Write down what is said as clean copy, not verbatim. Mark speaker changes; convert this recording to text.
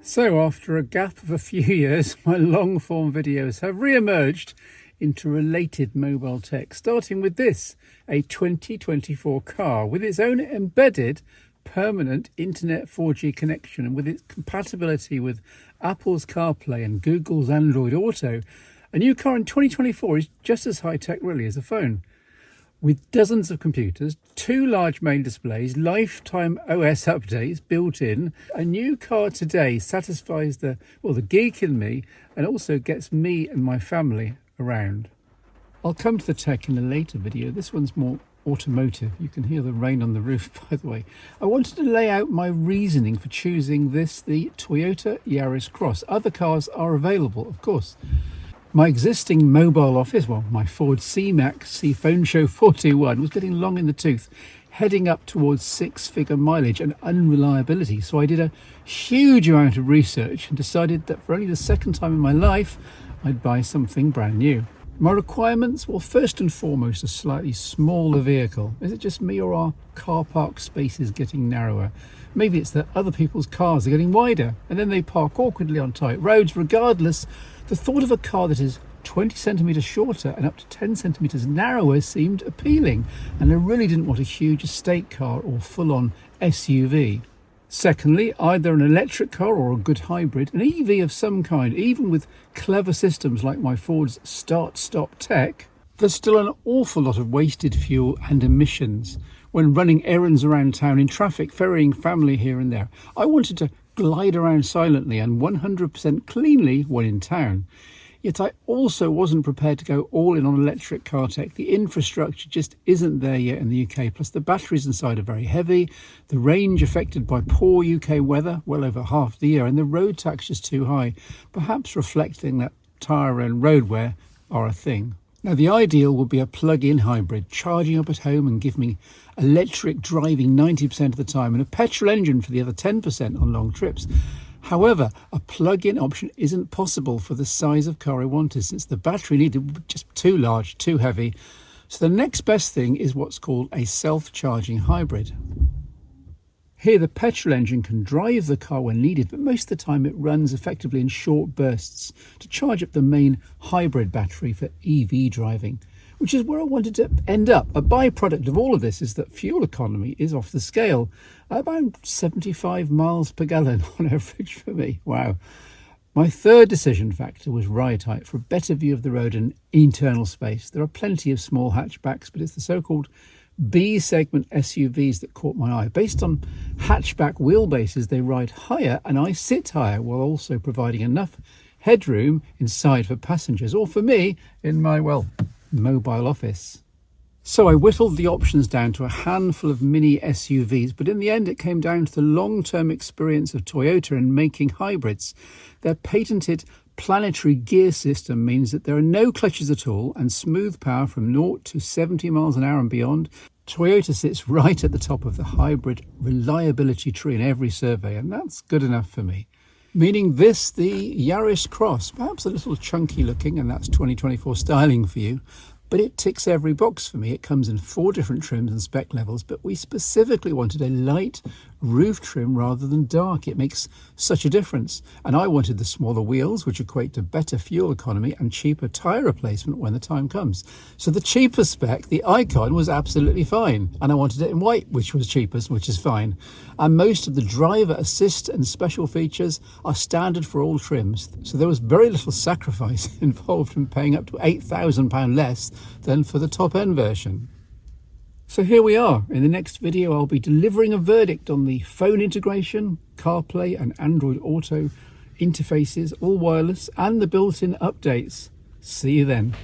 Speaker 1: So after a gap of a few years, my long form videos have re-emerged into related mobile tech, starting with this, a 2024 car with its own embedded permanent internet 4G connection, and with its compatibility with Apple's CarPlay and Google's Android Auto. A new car in 2024 is just as high-tech really as a phone. With dozens of computers, 2 large main displays, lifetime OS updates built in, a new car today satisfies the geek in me and also gets me and my family around. I'll come to the tech in a later video. This one's more automotive. You can hear the rain on the roof, by the way. I wanted to lay out my reasoning for choosing the Toyota Yaris Cross. Other cars are available, of course. My existing mobile office, my Ford C-Max Phone Show 421 was getting long in the tooth, heading up towards 6-figure mileage and unreliability. So I did a huge amount of research and decided that for only the second time in my life, I'd buy something brand new. My requirements? Well, first and foremost, a slightly smaller vehicle. Is it just me, or are car park spaces getting narrower? Maybe it's that other people's cars are getting wider and then they park awkwardly on tight roads. Regardless, the thought of a car that is 20 centimetres shorter and up to 10 centimetres narrower seemed appealing, and I really didn't want a huge estate car or full-on SUV. Secondly, either an electric car or a good hybrid, an EV of some kind. Even with clever systems like my Ford's start-stop tech, there's still an awful lot of wasted fuel and emissions when running errands around town in traffic, ferrying family here and there. I wanted to glide around silently and 100% cleanly when in town. Yet I also wasn't prepared to go all in on electric car tech. The infrastructure just isn't there yet in the UK, plus the batteries inside are very heavy, the range affected by poor UK weather well over half the year, and the road tax is too high, perhaps reflecting that tyre and road wear are a thing. Now, the ideal would be a plug-in hybrid, charging up at home and give me electric driving 90% of the time and a petrol engine for the other 10% on long trips. However, a plug-in option isn't possible for the size of car I wanted, since the battery needed was just too large, too heavy. So the next best thing is what's called a self-charging hybrid. Here, the petrol engine can drive the car when needed, but most of the time it runs effectively in short bursts to charge up the main hybrid battery for EV driving, which is where I wanted to end up. A byproduct of all of this is that fuel economy is off the scale, about 75 miles per gallon on average for me. Wow. My third decision factor was ride height for a better view of the road and internal space. There are plenty of small hatchbacks, but it's the so-called B-segment SUVs that caught my eye. Based on hatchback wheelbases, they ride higher and I sit higher, while also providing enough headroom inside for passengers, or for me in my, mobile office. So I whittled the options down to a handful of mini SUVs, but in the end it came down to the long-term experience of Toyota in making hybrids. Their patented planetary gear system means that there are no clutches at all and smooth power from 0 to 70 miles an hour and beyond. Toyota sits right at the top of the hybrid reliability tree in every survey, and that's good enough for me. Meaning the Yaris Cross, perhaps a little chunky looking, and that's 2024 styling for you, but it ticks every box for me. It comes in 4 different trims and spec levels, but we specifically wanted a light roof trim rather than dark. It makes such a difference. And I wanted the smaller wheels, which equate to better fuel economy and cheaper tyre replacement when the time comes. So the cheaper spec, the Icon, was absolutely fine. And I wanted it in white, which was cheapest, which is fine. And most of the driver assist and special features are standard for all trims. So there was very little sacrifice involved in paying up to £8,000 less than for the top end version. So here we are. In the next video, I'll be delivering a verdict on the phone integration, CarPlay and Android Auto interfaces, all wireless, and the built-in updates. See you then.